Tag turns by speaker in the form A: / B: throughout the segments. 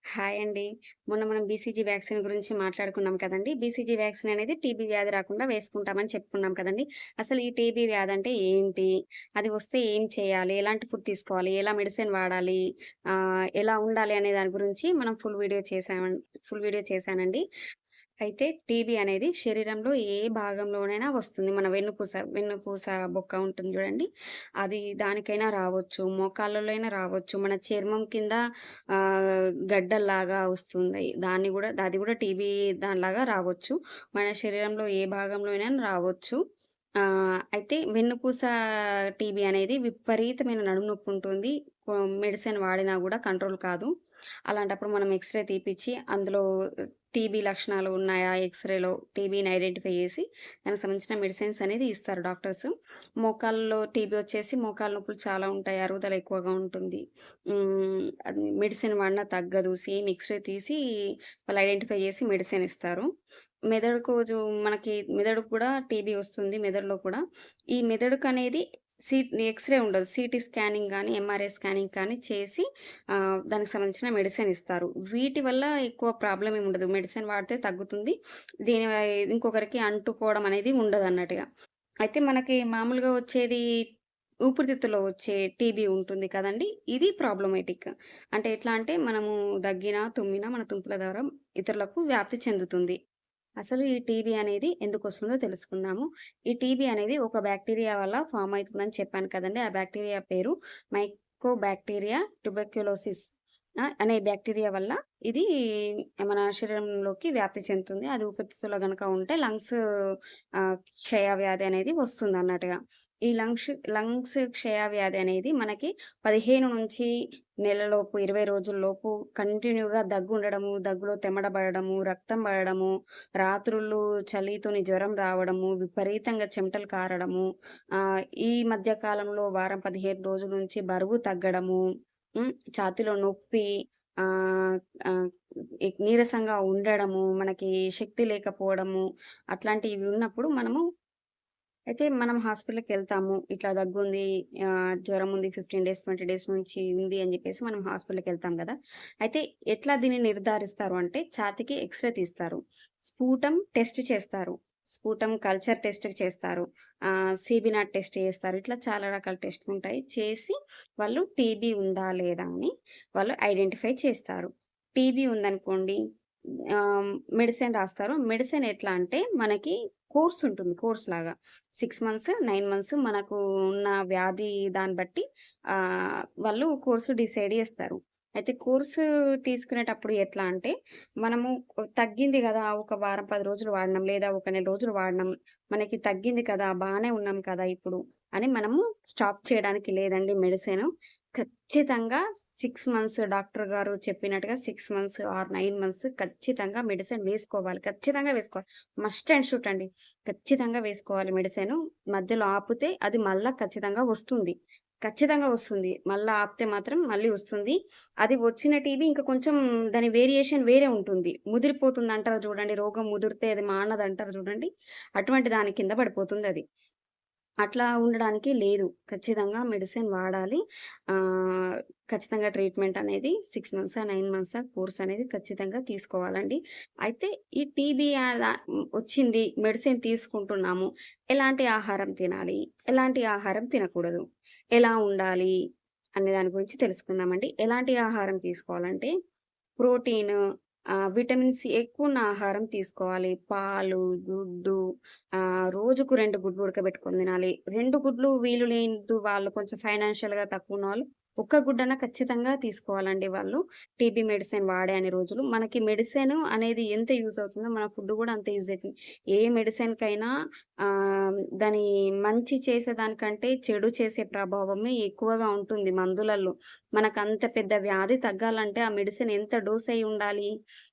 A: Hi అండి. మొన్న మనం బీసీజీ వ్యాక్సిన్ గురించి మాట్లాడుకున్నాం కదండీ! బీసీజీ వ్యాక్సిన్ అనేది టీబీ వ్యాధి రాకుండా వేసుకుంటామని చెప్పుకున్నాం కదండీ! అసలు ఈ టీబీ వ్యాధి అంటే ఏంటి? అది వస్తే ఏం చేయాలి? ఎలాంటి ఫుడ్ తీసుకోవాలి? ఎలా మెడిసిన్ వాడాలి? ఎలా ఉండాలి అనే దాని గురించి మనం ఫుల్ వీడియో చేశానండి. అయితే టీబీ అనేది శరీరంలో ఏ భాగంలోనైనా వస్తుంది. మన వెన్నుపూస బొక్క ఉంటుంది జూడండి. దానికైనా రావచ్చు. మోకాళ్ళలో అయినా రావచ్చు. మన చర్మం కింద గడ్డల్లాగా వస్తుంది. అది గూడా టీబీ దానిలాగా రావచ్చు. మన శరీరంలో ఏ భాగంలో అయినా రావచ్చు. అయితే వెన్నుపూస టీబీ అనేది విపరీతమైన నడుము నొప్పి ఉంటుంది. కొ మెడిసిన్ వాడినా గూడా కంట్రోల్ కాదు. అలాంటప్పుడు మనం ఎక్స్‌రే తీపిచ్చి అందులో టీబీ లక్షణాలు ఉన్నాయా? ఎక్స్‌రేలో టీబీని ఐడెంటిఫై జేసి దానికి సంబంధించిన మెడిసిన్స్ అనేది ఇస్తారు డాక్టర్స్. మోకాళ్ళలో టీబీ వచ్చేసి మోకాళ్ళ నొప్పులు చాలా ఉంటాయి. అరుగుదల ఎక్కువగా ఉంటుంది. అది మెడిసిన్ వాడినా తగ్గదు. సేమ్ ఎక్స్‌రే తీసి వాళ్ళు ఐడెంటిఫై జేసి మెడిసిన్ ఇస్తారు. మెదడుకు జు మనకి మెదడుకు కూడా టీబీ వస్తుంది మెదడులో కూడా. ఈ మెదడుకనేది ఎక్స్‌రే ఉండదు. సీటీ స్కానింగ్ గానీ, ఎంఆర్ఐ స్కానింగ్ కానీ చేసి దానికి సంబంధించిన మెడిసిన్ ఇస్తారు. వీటి వల్ల ఎక్కువ ప్రాబ్లమ్ ఏమి ఉండదు. మెడిసిన్ వాడితే తగ్గుతుంది. దీని వ ఇంకొకరికి అంటుకోవడం అనేది ఉండదన్నట్టుగా. అయితే మనకి మామూలుగా వచ్చేది ఊపిరితిత్తులో వచ్చే టీబీ ఉంటుంది కదండీ! ఇది ప్రాబ్లమాటిక్. అంటే ఎట్లా అంటే మనము దగ్గినా, తుమ్మినా మన తుంపుల ద్వారా ఇతరులకు వ్యాప్తి చెందుతుంది. అసలు ఈ టీబీ అనేది ఎందుకొస్తుందో తెలుసుకుందాము. ఈ టీబీ అనేది ఒక బాక్టీరియా వల్ల ఫార్మ్ అయితుందని చెప్పాను కదండీ! ఆ బాక్టీరియా పేరు మైకోబాక్టీరియా ట్యూబర్క్యులోసిస్ అనే బాక్టీరియా వల్ల ఇది మన శరీరంలోకి వ్యాప్తి చెందుతుంది. అది ఊపిరితిత్తులో గనక ఉంటే క్షయ వ్యాధి అనేది వస్తుందన్నట్టుగా. ఈ లంగ్స్ క్షయ వ్యాధి అనేది మనకి 15 నుంచి నెలలోపు 20 రోజుల్లోపు కంటిన్యూగా దగ్గుండడము, దగ్గులో తెమ్మడబడడము, రక్తం పడడము, రాత్రుళ్ళు చలితోని జ్వరం రావడము, విపరీతంగా చెమటలు కారడము, ఈ మధ్య కాలంలో వారం 15 రోజుల నుంచి బరువు తగ్గడము, ఛాతీలో నొప్పి, ఆహ్, ఆహ్, నీరసంగా ఉండడము, మనకి శక్తి లేకపోవడము, అట్లాంటివి ఉన్నప్పుడు మనం హాస్పిటల్‌కెళ్తాము. ఇట్లా దగ్గుంది, జ్వరం ఉంది 15 డేస్, 20 డేస్ నుంచి ఉంది అని జెప్పేసి మనం హాస్పిటల్‌కెళ్తాం గదా! అయితే ఎట్లా దీన్ని నిర్ధారిస్తారు అంటే ఛాతీకి ఎక్స్‌రే తీస్తారు. స్పూటమ్ టెస్ట్ చేస్తారు. స్పూటమ్ కల్చర్ టెస్ట్ చేస్తారు. సీబీనాట్ టెస్ట్ చేస్తారు. ఇట్లా చాలా రకాల టెస్ట్‌లుంటాయి. చేసి వాళ్ళు టీబీ ఉందా? లేదా? అని వాళ్ళు ఐడెంటిఫై చేస్తారు. టీబీ ఉందనుకోండి, మెడిసిన్ రాస్తారు. మెడిసిన్ ఎట్లా అంటే మనకి కోర్స్ ఉంటుంది. కోర్స్‌లాగా. 6 మంత్స్, 9 మంత్స్ మనకు ఉన్న వ్యాధి దాన్ని బట్టి వాళ్ళు కోర్స్ డిసైడ్ జేస్తారు. అయితే కోర్సు తీసుకునేటప్పుడు ఎట్లా అంటే, మనము తగ్గింది గదా! ఒక వారం, 10 రోజులు వాడినాం, లేదా ఒక నెల రోజులు వాడినాం. మనకి తగ్గింది కదా! బానే ఉన్నాం కదా! ఇప్పుడు అని మనము స్టాప్ చేయడానికి లేదండి మెడిసిను. ఖచ్చితంగా 6 మంత్స్ డాక్టర్ గారు చెప్పినట్టుగా 6 మంత్స్ ఆర్ 9 మంత్స్ ఖచ్చితంగా మెడిసిన్ వేసుకోవాలి. ఖచ్చితంగా వేసుకోవాలి. మస్ట్ అండ్ షుడ్ అండి. ఖచ్చితంగా వేసుకోవాలి మెడిసిను. మధ్యలో ఆపితే అది మళ్ళా ఖచ్చితంగా వస్తుంది. ఖచ్చితంగా వస్తుంది. మళ్ళా ఆపితే మాత్రం మళ్ళీ వస్తుంది. అది వచ్చిన టీబీ ఇంకా కొంచెం దాని వేరియేషన్ వేరే ఉంటుంది. ముదిరిపోతుందంటారు చూడండి. రోగం ముదిరితే అది మానదంటారు చూడండి. అటువంటి దాని కింద పడిపోతుందది. అట్లా ఉండడానికి లేదు. ఖచ్చితంగా మెడిసిన్ వాడాలి. ఆహ్, ఖచ్చితంగా ట్రీట్మెంట్ అనేది 6 మంత్సా, 9 మంత్సా కోర్స్ అనేది ఖచ్చితంగా తీసుకోవాలండి. అయితే ఈ టీబీ వచ్చింది, మెడిసిన్ తీసుకుంటున్నాము. ఎలాంటి ఆహారం తినాలి? ఎలాంటి ఆహారం తినకూడదు? ఎలా ఉండాలి? అనే దాని గురించి తెలుసుకుందామండి. ఎలాంటి ఆహారం తీసుకోవాలంటే ప్రోటీను, విటమిన్ సి ఎక్కువున్న ఆహారం తీసుకోవాలి. పాలు, గుడ్డు, రోజుకు 2 గుడ్లు ఉడకబెట్టుకొని తినాలి. 2 గుడ్లు వీలు లేదు వాళ్ళు కొంచెం ఫైనాన్షియల్‌గా తక్కువున్నవాళ్ళు, ఒక్క గుడ్డన్నా ఖచ్చితంగా తీసుకోవాలండి వాళ్ళు. టీబీ మెడిసిన్ వాడే అన్ని రోజులు. మనకి మెడిసిన్ అనేది ఎంత యూజ్ అవుతుందో మన ఫుడ్ గూడా అంతే యూజ్ అయితుంది. ఏ మెడిసిన్‌కైనా దాని మంచి చేసేదానికంటే చెడు చేసే ప్రభావమే ఎక్కువగా ఉంటుంది మందులల్లో. మనకంత పెద్ద వ్యాధి తగ్గాలంటే ఆ మెడిసిన్ ఎంత డోస్ అయ్యి ఉండాలి?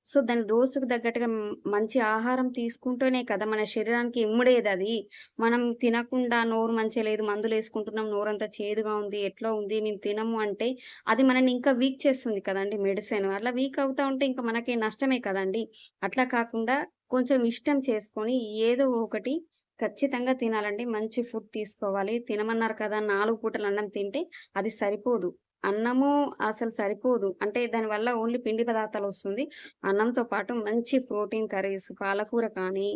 A: సో, దాని డోస్‌కి తగ్గట్టుగా మంచి ఆహారం తీసుకుంటేనే కదా మన శరీరానికి ఇమ్మడేదది. మనం తినకుండా నోరు మంచిగా లేదు, మందులేసుకుంటున్నాం, నోరంతా చేదుగా ఉంది, ఎట్లా ఉంది, మేము తినము అంటే అది మనల్ని ఇంకా వీక్ చేస్తుంది కదండీ మెడిసిన్. అట్లా వీక్ అవుతా ఉంటే ఇంక మనకి నష్టమే కదండీ! అట్లా కాకుండా కొంచెం ఇష్టం చేసుకొని ఏదో ఒకటి ఖచ్చితంగా తినాలండి. మంచి ఫుడ్ తీసుకోవాలి. తినమన్నారు కదా! 4 పూటలు అన్నం తింటే అది సరిపోదు. అన్నము అసలు సరిపోదు. అంటే దానివల్ల ఓన్లీ పిండి పదార్థాలొస్తుంది. అన్నంతో పాటు మంచి ప్రోటీన్ కర్రీస్ పాలకూర కానీ,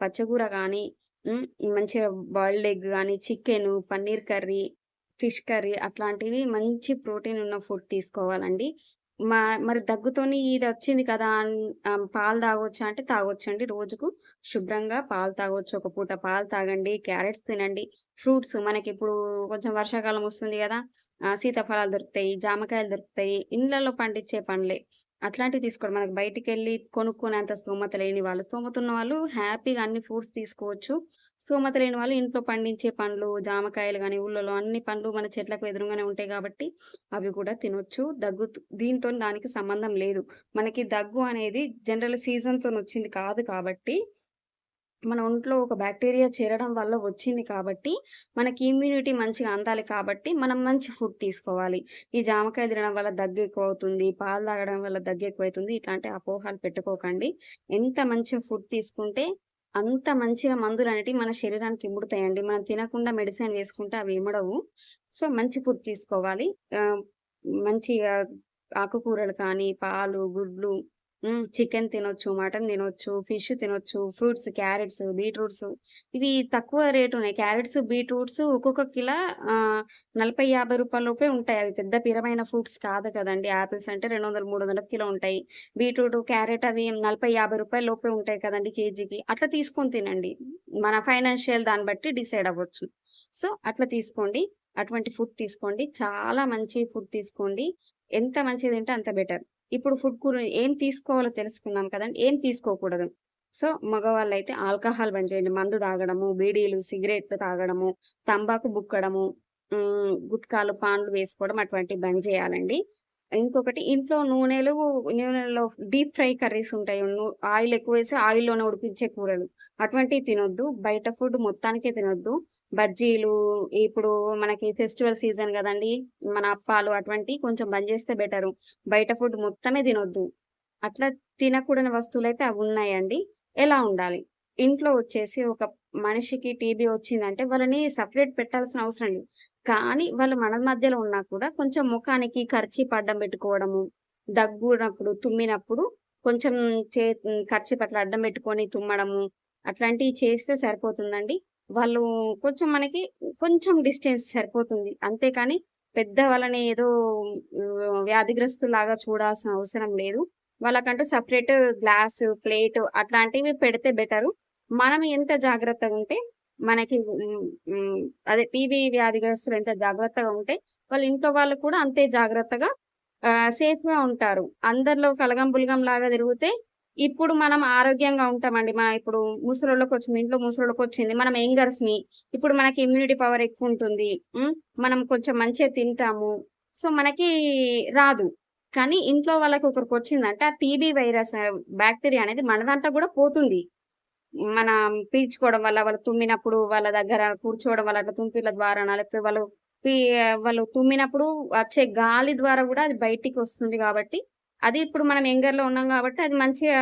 A: పచ్చకూర గానీ, హ్మ్. మంచిగా బాయిల్డ్ ఎగ్ గానీ, chicken, paneer curry, fish curry అట్లాంటివి మంచి ప్రోటీన్ ఉన్న ఫుడ్ తీసుకోవాలండి. మా మరి దగ్గుతోని ఇదొచ్చింది కదా! పాలు తాగొచ్చా అంటే తాగొచ్చండి. రోజుకు శుభ్రంగా పాలు తాగొచ్చు. ఒక పూట పాలు తాగండి, క్యారెట్స్ తినండి. ఫ్రూట్స్ మనకిప్పుడు కొంచెం వర్షాకాలం వస్తుంది గదా! సీతాఫలాలు దొరుకుతాయి, జామకాయలు దొరుకుతాయి. ఇండ్లల్లో పండించే పండ్లే. అట్లాంటివి తీసుకోవడం. మనకు బయటికెళ్ళి కొనుక్కునేంత స్తోమత లేని వాళ్ళు, స్తోమత ఉన్నవాళ్ళు హ్యాపీగా అన్ని ఫ్రూట్స్ తీసుకోవచ్చు. స్తోమత లేని వాళ్ళు ఇంట్లో పండించే పండ్లు, జామకాయలు గాని, ఊళ్ళలో అన్ని పండ్లు మన చెట్లకు ఎదురుంగానే ఉంటాయి గాబట్టి, అవి కూడా తినొచ్చు. దీనితోని దానికి సంబంధం లేదు. మనకి దగ్గు అనేది జనరల్ సీజన్‌తోనొచ్చింది కాదు కాబట్టి మన ఒంట్లో ఒక బాక్టీరియా చేరడం వల్ల వచ్చింది కాబట్టి, మనకి ఇమ్యూనిటీ మంచిగా అందాలి కాబట్టి, మనం మంచి ఫుడ్ తీసుకోవాలి. ఈ జామకాయ తినడం వల్ల దగ్గెక్కువవుతుంది, పాలు తాగడం వల్ల దగ్గెక్కువైతుంది. ఇట్లాంటి అపోహలు పెట్టుకోకండి. ఎంత మంచి ఫుడ్ తీసుకుంటే, అంత మంచిగా మందులనేటివి మన శరీరానికి ఇముడుతాయండి. మనం తినకుండా మెడిసిన్ వేసుకుంటే అవి ఇమడవు. సో, మంచి ఫుడ్ తీసుకోవాలి. ఆహ్, మంచిగా ఆకుకూరలు కానీ, పాలు, గుడ్లు చికెన్ తినొచ్చు, మటన్ తినొచ్చు, ఫిష్ తినొచ్చు, ఫ్రూట్స్, క్యారెట్స్, బీట్రూట్స్ ఇవి తక్కువ రేటున్నాయి. క్యారెట్స్, బీట్రూట్స్ ఒక్కొక్క కిలా 40, 50 రూపాయల లోపే ఉంటాయి. అవి పెద్ద పిరమైన ఫ్రూట్స్ కాదు కదండీ! యాపిల్స్ అంటే 200, 300 కిలో ఉంటాయి. బీట్రూట్, క్యారెట్ అవి 40, 50 రూపాయల లోపే ఉంటాయి కదండీ కేజీకి. అట్లా తీసుకొని తినండి. మన ఫైనాన్షియల్ దాన్ని బట్టి డిసైడ్ అవ్వచ్చు. సో, అట్లా తీసుకోండి. అటువంటి ఫుడ్ తీసుకోండి. చాలా మంచి ఫుడ్ తీసుకోండి. ఎంత మంచిగా తింటే అంత బెటర్. ఇప్పుడు ఫుడ్ ఏం తీసుకోవాలో తెలుసుకున్నాం కదండీ! ఏం తీసుకోకూడదు. సో, మగవాళ్ళైతే ఆల్కహాల్ బంద్ చేయండి. మందు తాగడము, బీడీలు, సిగరెట్లు తాగడము, తంబాకు బుక్కడము, గుట్కాలు, పాన్లు వేసుకోవడం అటువంటివి బంద్ చేయాలండి. ఇంకొకటి ఇంట్లో నూనెలో డీప్ ఫ్రై కర్రీస్ ఉంటాయి. ఆయిల్ ఎక్కువేసి ఆయిల్‌లోనే ఉడికించే కూరలు. అటువంటివి తినొద్దు. బయట ఫుడ్ మొత్తానికే తినొద్దు. బజ్జీలు ఇప్పుడు మనకి ఫెస్టివల్ సీజన్ గదండీ! మన అప్పాలు అటువంటియి కొంచెం బంద్ జేస్తే బెటరు. బయట ఫుడ్ మొత్తమే తినొద్దు. అట్లా తినకూడని వస్తువులైతే అవున్నాయండి. ఎలా ఉండాలి? ఇంట్లో వచ్చేసి ఒక మనిషికి టీబీ వచ్చిందంటే వాళ్ళని సెపరేట్ పెట్టాల్సిన అవసరం లేదు. కానీ వాళ్ళు మన మధ్యలో ఉన్నా కూడా కొంచెం ముఖానికి కర్చీప్ అడ్డం పెట్టుకోవడము, దగ్గునప్పుడు, తుమ్మినప్పుడు కొంచెం కర్చీప్ అట్లా అడ్డం పెట్టుకొని తుమ్మడము, అట్లాంటియి చేస్తే సరిపోతుందండి. వాళ్ళు కొంచెం మనకి కొంచెం డిస్టెన్స్ సరిపోతుంది. అంతేకాని పెద్ద వాళ్ళని ఏదో వ్యాధిగ్రస్తుల్లాగా చూడాల్సిన అవసరం లేదు. వాళ్ళకంటూ సెపరేట్ గ్లాసు, ప్లేటు అట్లాంటివి పెడితే బెటరు. మనం ఎంత జాగ్రత్తగుంటే మనకి అదే టీబీ వ్యాధిగ్రస్తులు ఎంత జాగ్రత్తగా ఉంటే, వాళ్ళ ఇంట్లో వాళ్ళు కూడా అంతే జాగ్రత్తగా సేఫ్‌గా ఉంటారు. అందరిలో కలగంబులగంలాగా తిరిగితే ఇప్పుడు మనం ఆరోగ్యంగా ఉంటామండి. ఇప్పుడు ముసలోళ్ళకొచ్చింది, ఇంట్లో ముసలోళ్ళకొచ్చింది. మనం యంగర్స్‌ని. ఇప్పుడు మనకి ఇమ్యూనిటీ పవర్ ఎక్కువుంటుంది. మనం కొంచెం మంచిగా తింటాము. సో, మనకి రాదు. కానీ ఇంట్లో వాళ్ళకి ఒకరికొచ్చిందంటే ఆ టీబీ వైరస్ బాక్టీరియా అనేది మన దాంట్లో గూడా పోతుంది. మనం పీల్చుకోవడం వల్ల, వాళ్ళు తుమ్మినప్పుడు వాళ్ళ దగ్గర కూర్చోవడం వల్ల అట్లా తుంపిర్ల ద్వారానా లేకపోతే పీ వాళ్ళు తుమ్మినప్పుడు వచ్చే గాలి ద్వారా గూడా అది బయటికొస్తుంది గాబట్టి, అది ఇప్పుడు మనం యంగర్‌లో ఉన్నాం గాబట్టి, అది మంచిగా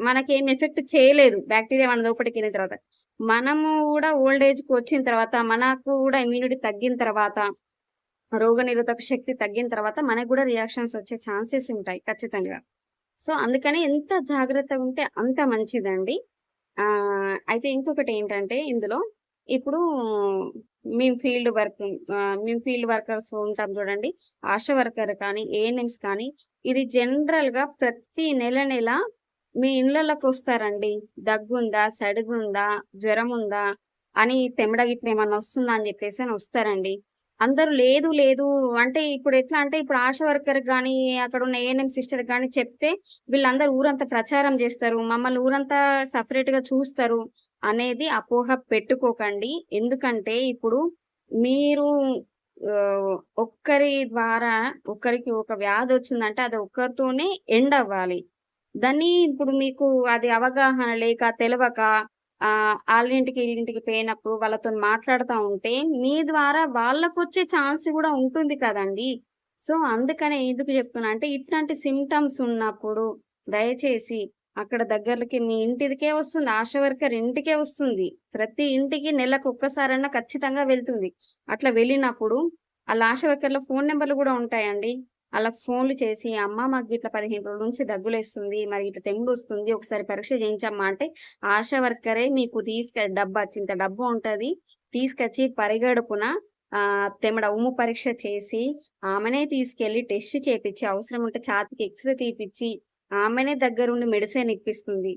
A: మనకేం ఎఫెక్ట్ చేయలేదు. బాక్టీరియా మన లోపటికెళ్ళిన తర్వాత. మనము గూడా ఓల్డ్ ఏజ్‌కొచ్చిన తర్వాత, మనకు గూడా ఇమ్యూనిటీ తగ్గిన తర్వాత, రోగనిరోధక శక్తి తగ్గిన తర్వాత మనకు గూడా రియాక్షన్స్ వచ్చే ఛాన్సెస్ ఉంటాయి ఖచ్చితంగా. సో, అందుకని ఎంత జాగ్రత్తగుంటే అంత మంచిదండి. అయితే ఇంకొకటేంటంటే ఇందులో, ఇప్పుడు మేము ఫీల్డ్ వర్కర్స్ ఉంటాం చూడండి. ఆశా వర్కర్ కానీ, ఏఎన్ఎంస్ కానీ, ఇది జనరల్‌గా ప్రతి నెల మీ ఇళ్ళలోకొస్తారండి. దగ్గుందా? సడుగుందా? జ్వరముందా? అని తెమడ గిట్ల ఏమన్నా వస్తుందా? అని చెప్పేసని వస్తారండి. అందరూ లేదు, లేదు అంటే ఇప్పుడెట్లా అంటే ఇప్పుడు ఆశా వర్కర్‌కి గానీ, అక్కడున్న ఏఎన్ఎం సిస్టర్‌కి గానీ చెప్తే వీళ్ళందరూ ఊరంతా ప్రచారం జేస్తారు. మమ్మల్ని ఊరంతా సెపరేట్‌గా చూస్తారు అనేది అపోహ పెట్టుకోకండి. ఎందుకంటే ఇప్పుడు మీరు ఒక్కరి ద్వారా ఒకరికి ఒక వ్యాధొచ్చిందంటే అది ఒక్కరితోనే ఎండ్ అవ్వాలి. దాన్ని ఇప్పుడు మీకు అది అవగాహన లేక, తెలవక ఆళ్ళింటికి, ఈళ్ళింటికి పోయినప్పుడు వాళ్ళతోని మాట్లాడుతా ఉంటే, మీ ద్వారా వాళ్ళకొచ్చే ఛాన్స్ గూడా ఉంటుంది కదండీ! సో, అందుకనే ఎందుకు జెప్తున్నా అంటే, ఇట్లాంటి సింప్టమ్స్ ఉన్నప్పుడు దయచేసి అక్కడ దగ్గరకి మీ ఇంటిదికే వస్తుంది. ఆశా వర్కర్ ఇంటికే వస్తుంది. ప్రతి ఇంటికి నెలకొక్కసారన్నా ఖచ్చితంగా వెళ్తుంది. అట్లా వెళ్ళినప్పుడు ఆళ్ళ ఆశా వర్కర్‌ల ఫోను నంబర్‌లు గూడా ఉంటాయండి. ఆళ్ళకి ఫోన్‌లు చేసి, "అమ్మ మాకు గిట్ల 15 రోజుల నుంచి దగ్గులేస్తుంది. మరి ఇట్లా తెంబొస్తుంది. ఒకసారి పరీక్ష చేయించమ్మా" అంటే ఆశా వర్కరే మీకు డబ్బా డబ్బా ఉంటది. తీసుకొచ్చి పరిగడుపున తెమ్మడ ఉమ్ము పరీక్ష చేసి, ఆమెనే తీసుకెళ్ళి టెస్ట్ చేపిచ్చి, అవసరం ఉంటే ఛాతీకి ఎక్స్‌రే తీపిచ్చి, ఆమెనే దగ్గరుండి మెడిసిన్ ఇప్పిస్తుంది.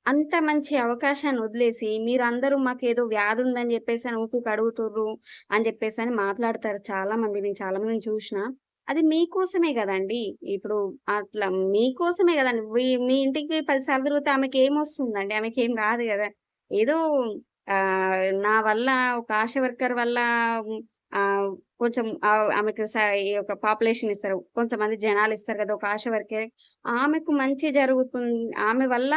A: అంత మంచి అవకాశాన్ని వదిలేసి మీరందరూ మాకేదో వ్యాధుందని జెప్పేసని ఊకూకే అడుగుతుర్రు అని జెప్పేసని మాట్లాడతారు చాలామంది. నేను చాలా మందిని చూషినా. అది మీకోసమే గదండీ! ఇప్పుడు అట్లా మీకోసమే గదండీ! మీ ఇంటికి 10 సార్లు తిరిగితే ఆమెకేమొస్తుందండి? ఆమెకేం రాదు గదా! ఏదో నా వల్ల ఒక ఆశా వర్కర్ వల్ల ఆహ్, కొంచెం ఆమెకు ఈ యొక్క పాపులేషన్ ఇస్తారు. కొంతమంది జనాలిస్తారు గదా! ఒక ఆశా వర్కర్ ఆమెకు మంచి ఆమె వల్ల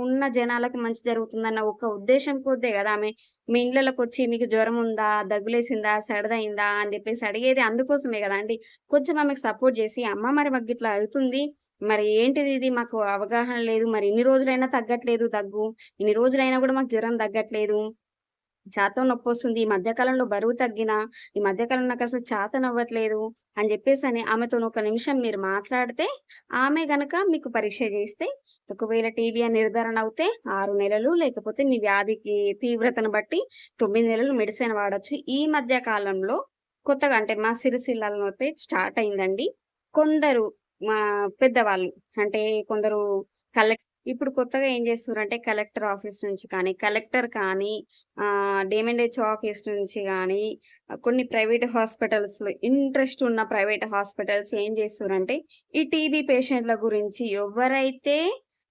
A: ఉన్న జనాలకి మంచి జరుగుతుందన్న ఒక ఉద్దేశం కొద్దే గదా! ఆమె మీ ఇండ్లలకొచ్చి మీకు జ్వరముందా? దగ్గులేసిందా? సర్దయిందా? అని జెప్పేసి అడిగేది అందుకోసమే గదండీ! కొంచెం ఆమెకు సపోర్ట్ జేసి, అమ్మ మరి మాకిట్లా అవుతుంది. మరి ఏంటిదిది? మాకు అవగాహన లేదు. మరి ఇన్ని రోజులైనా తగ్గట్లేదు దగ్గు. ఇన్ని రోజులైనా గూడా మాకు జ్వరం తగ్గట్లేదు. ఛాతీలో నొప్పొస్తుంది. ఈ మధ్య కాలంలో బరువు తగ్గినా, ఈ మధ్య కాలంలో నాకసలు చేతనవ్వట్లేదు అని జెప్పేసని ఆమెతోని ఒక నిమిషం మీరు మాట్లాడితే, ఆమె గనక మీకు పరీక్ష జేస్తే, ఒకవేళ టీబీ అని నిర్ధారణ అవుతే 6 నెలలు, లేకపోతే మీ వ్యాధికి తీవ్రతను బట్టి 9 నెలలు మెడిసిన్ వాడొచ్చు. ఈ మధ్య కాలంలో కొత్తగా అంటే మా సిరిసిల్లలో అయితే స్టార్ట్ అయిందండి. కొందరు మా పెద్దవాళ్ళు అంటే కొందరు కలెక్ట్ ఇప్పుడు కొత్తగా ఏం జేస్తుర్రంటే కలెక్టర్ ఆఫీస్ నుంచి కానీ, కలెక్టర్ కానీ డీఎంఎన్‌హెచ్‌ఓ ఆఫీస్ నుంచి గాని, కొన్ని ప్రైవేట్ హాస్పిటల్స్‌లో ఇంట్రెస్ట్ ఉన్న ప్రైవేట్ హాస్పిటల్స్ ఏం చేస్తుర్రంటే, ఈ టీబీ పేషెంట్‌ల గురించి ఎవరైతే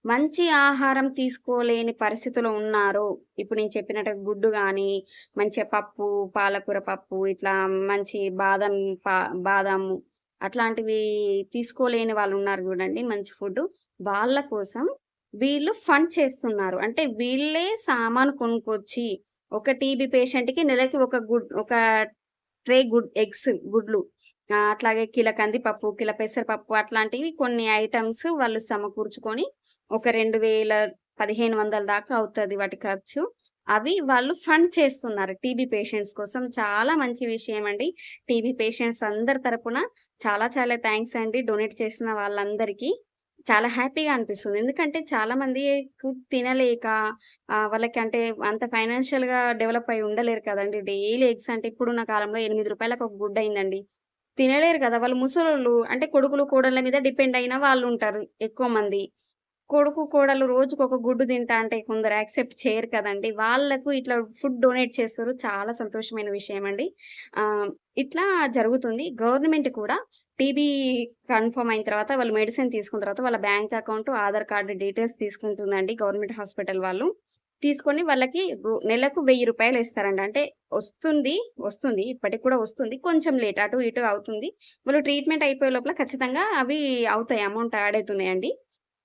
A: మంచి ఆహారం తీసుకోలేని పరిస్థితిలో ఉన్నారో, ఇప్పుడు నేను చెప్పినట్టుగా గుడ్డు గాని, మంచిగా పప్పు, పాలకూర పప్పు, ఇట్లా మంచి పా బాదాము అట్లాంటివి తీసుకోలేని వాళ్ళున్నారు జూడండి మంచి ఫుడ్డు. వాళ్ళ కోసం వీళ్ళు ఫండ్ చేస్తున్నారు. అంటే వీళ్ళే సామాను కొనుక్కొచ్చి ఒక టీబీ పేషెంట్‌కి నెలకి ఒక ట్రే గుడ్లు. అట్లాగే కిల కందిపప్పు, కిల పెసరపప్పు అట్లాంటివి కొన్ని ఐటెమ్స్ వాళ్ళు సమకూర్చుకొని ఒక 1500 దాకా అవుతది వాటి ఖర్చు. అవి వాళ్ళు ఫండ్ చేస్తున్నారు టీబీ పేషెంట్స్ కోసం. చాలా మంచి విషయమండి. టీబీ పేషెంట్స్ అందరి తరపున చాలా చాలా థాంక్స్ అండి. డొనేట్ చేసిన వాళ్ళందరికీ. చాలా హ్యాపీగా అనిపిస్తుంది. ఎందుకంటే చాలామంది ఫుడ్ తినలేక వాళ్ళకి అంటే అంత ఫైనాన్షియల్‌గా డెవలప్ అయ్యి ఉండలేరు కదండీ! డైలీ ఎగ్స్ అంటే ఇప్పుడున్న కాలంలో రూ. 8కి ఒక గుడ్డయిందండి. తినలేరు కదా! వాళ్ళు ముసలోళ్ళు అంటే కొడుకులు, కోడళ్ళ మీద డిపెండ్ అయిన వాళ్ళుంటారు ఎక్కువ మంది. కొడుకు, కోడలు రోజుకొక గుడ్డు తింటా అంటే కొందరు యాక్సెప్ట్ చేయరు కదండీ! వాళ్ళకు ఇట్లా ఫుడ్ డొనేట్ చేస్తుర్రు. చాలా సంతోషమైన విషయమండి. ఆహ్, ఇట్లా జరుగుతుంది. గవర్నమెంట్ కూడా టీబీ కన్ఫర్మ్ అయిన తర్వాత వాళ్ళు మెడిసిన్ తీసుకున్న తర్వాత వాళ్ళ bank account, Aadhaar card details తీసుకుంటుందండి గవర్నమెంట్ హాస్పిటల్ వాళ్ళు. తీసుకొని వాళ్ళకి నెలకు రూ. 1000 ఇస్తారండి. అంటే వస్తుంది, వస్తుంది. ఇప్పటికి కూడా వస్తుంది. కొంచెం లేట్ అటు ఇటు అవుతుంది. వాళ్ళు ట్రీట్మెంట్ అయిపోయే లోపల ఖచ్చితంగా అవి అవుతాయి. అమౌంట్ యాడ్ అయితున్నాయండి.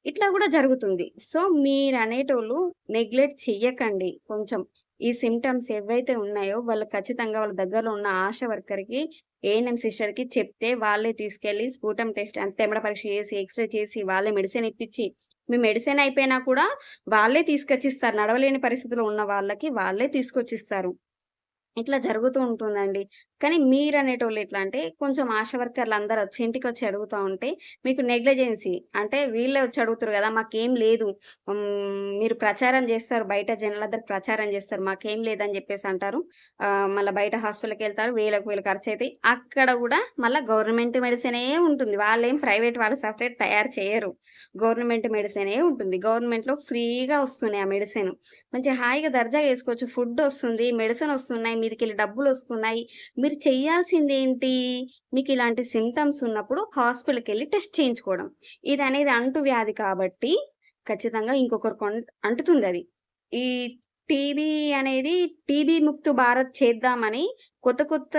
A: ఇట్లా గూడా జరుగుతుంది. సో, మీరనేటోళ్ళు నెగ్లెక్ట్ చెయ్యకండి కొంచెం. ఈ సింప్టమ్స్ ఏవైతే ఉన్నాయో వాళ్ళు ఖచ్చితంగా వాళ్ళ దగ్గరలో ఉన్న ఆశా వర్కర్‌కి, ఏఎన్‌ఎం సిస్టర్‌కి చెప్తే వాళ్ళే తీసుకెళ్ళి స్పుటమ్ టెస్ట్ అంటే తెమ్మడ పరీక్ష చేసి, ఎక్స్‌రే చేసి, వాళ్ళే మెడిసిన్ ఇప్పిచ్చి, మీ మెడిసిన్ అయిపోయినా కూడా వాళ్ళే తీసుకొచ్చిస్తారు. నడవలేని పరిస్థితిలో ఉన్న వాళ్ళకి వాళ్ళే తీసుకొచ్చిస్తారు. ఇట్లా జరుగుతూ ఉంటుందండి. కానీ మీరనేటోళ్ళు ఎట్లా అంటే, కొంచెం ఆశా వర్కర్‌లందరూ వచ్చి ఇంటికొచ్చి అడుగుతా ఉంటే, మీకు నెగ్లిజెన్సీ అంటే వీళ్ళే వచ్చి అడుగుతుర్రు గదా! మాకేం లేదు. మీరు ప్రచారం జేస్తారు. బయట జనాలందరికి ప్రచారం జేస్తారు. మాకేం లేదని జెప్పేసి అంటారు. మళ్ళా బయట హాస్పిటల్‌కెళ్తారు. వేలకు వేలు ఖర్చయితాయి. అక్కడ గూడా మళ్ళా గవర్నమెంట్ మెడిసినే ఉంటుంది. వాళ్ళేం ప్రైవేట్ వాళ్ళు సెపరేట్ తయారు చేయరు. గవర్నమెంట్ మెడిసినే ఉంటుంది. గవర్నమెంట్‌లో ఫ్రీగా వస్తున్నాయి ఆ మెడిసిన్. మంచిగా హాయిగా దర్జాగా ఏసుకోవచ్చు. ఫుడ్డొస్తుంది, మెడిసినొస్తున్నాయి, మీదికెళ్ళి డబ్బులొస్తున్నాయి. మీరు చెయ్యాల్సిందేంటి? మీకిలాంటి సింప్టమ్స్ ఉన్నప్పుడు హాస్పిటల్‌కెళ్ళి టెస్ట్ చేయించుకోవడం. ఇదనేది అంటువ్యాధి కాబట్టి ఖచ్చితంగా ఇంకొకరికి అంటుతుందది. ఈ టీబీ అనేది టీబీ ముక్త్ భారత్ చేద్దామని కొత్త కొత్త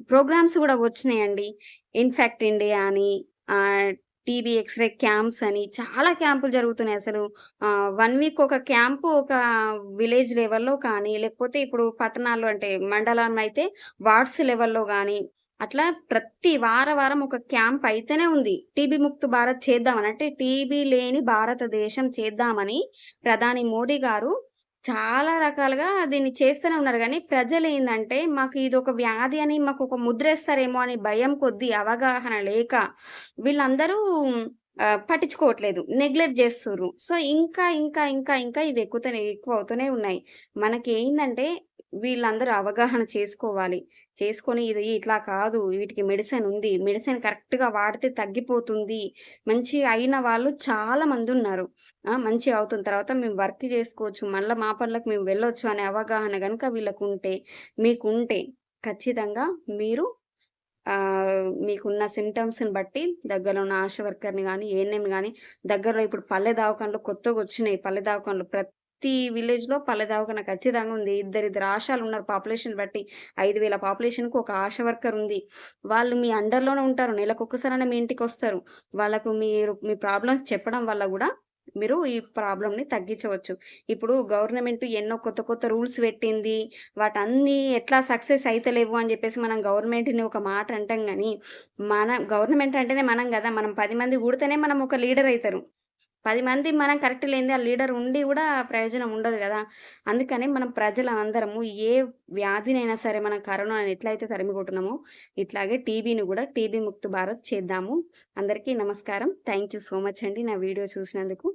A: ప్రోగ్రామ్స్ గూడా వచ్చినాయండి. ఇన్‌ఫాక్ట్ ఇండియా అని, ఆహ్, టీబీ ఎక్స్‌రే క్యాంప్స్ అని చాలా క్యాంపులు జరుగుతున్నాయసలు. 1 వీక్ ఒక క్యాంపు ఒక విలేజ్ లెవెల్‌లో కానీ, లేకపోతే ఇప్పుడు పట్టణాల్లో అంటే మండలంలో అయితే వార్డ్స్ లెవెల్‌లో గానీ, అట్లా ప్రతి వారం ఒక క్యాంప్ అయితేనే ఉంది. టీబీ ముక్త్ భారత్ చేద్దామని. అంటే టీబీ లేని భారతదేశం చేద్దామని ప్రధాని మోడీ గారు చాలా రకాలుగా దీన్ని చేస్తూనే ఉన్నారు గానీ, ప్రజలేందంటే మాకు ఇదొక వ్యాధి అని మాకొక ముద్రేస్తారేమో అని భయం కొద్దీ, అవగాహన లేక వీళ్ళందరూ పట్టించుకోవట్లేదు. నెగ్లెక్ట్ జేస్తుర్రు. సో, ఇంకా ఇవి ఎక్కువవుతూనే ఉన్నాయి. మనకేందంటే వీళ్ళందరూ అవగాహన చేసుకోవాలి. చేసుకొని ఇది ఇట్లా కాదు, వీటికి మెడిసిన్ ఉంది. మెడిసిన్ కరెక్ట్‌గా వాడితే తగ్గిపోతుంది. మంచిగా అయిన వాళ్ళు చాలా మందున్నారు. మంచిగా అవుతుంది. తర్వాత మేము వర్క్ జేసుకోవచ్చు. మళ్ళా మా పనులకు మేము వెళ్ళొచ్చు అనే అవగాహన గనుక వీళ్ళకుంటే, మీకుంటే ఖచ్చితంగా మీరు మీకున్న సింప్టమ్స్‌ని బట్టి దగ్గరలో ఉన్న ఆశా వర్కర్‌ని గాని, ఏఎన్ఎంని గాని దగ్గరలో ఇప్పుడు పల్లె దవాఖానలు కొత్తగొచ్చినాయి. పల్లె దవాఖానలు ప్రతి విలేజ్‌లో పల్లె దవాఖాన ఖచ్చితంగా ఉంది. ఇద్దరిద్దరు ఆశాలున్నారు పాపులేషన్ బట్టి. 5,000 పాపులేషన్‌కి ఒక ఆశా వర్కర్ ఉంది. వాళ్ళు మీ అండర్‌లోనే ఉంటారు. నెలకొక్కసారైనా మీ ఇంటికొస్తారు. వాళ్ళకు మీరు మీ ప్రాబ్లమ్స్ చెప్పడం వల్ల గూడా మీరు ఈ ప్రాబ్లమ్‌ని తగ్గించవచ్చు. ఇప్పుడు గవర్నమెంట్ ఎన్నో కొత్త కొత్త రూల్స్ పెట్టింది. వాటన్నీ ఎట్లా సక్సెస్ అయితలేవు అని జెప్పేసి మనం గవర్నమెంట్‌ని ఒక మాట అంటాం గానీ, గవర్నమెంట్ అంటేనే మనం గదా! మనం 10 మంది గూడితేనే మనం ఒక లీడర్ అయితరు. 10 మంది మనం కరెక్ట్ లేనిదే ఆ లీడర్ ఉండి గూడా ప్రయోజనం ఉండదు గదా! అందుకని మనం ప్రజలందరము ఏ వ్యాధినైనా సరే మనం కరోనాని ఎట్లయితే తరిమికొట్టినామో, ఇట్లాగే టీబీని గూడా టీబీ ముక్త్ భారత్ చేద్దాము. అందరికీ నమస్కారం. థాంక్ యూ సో మచ్ అండి నా వీడియో చూసినందుకు.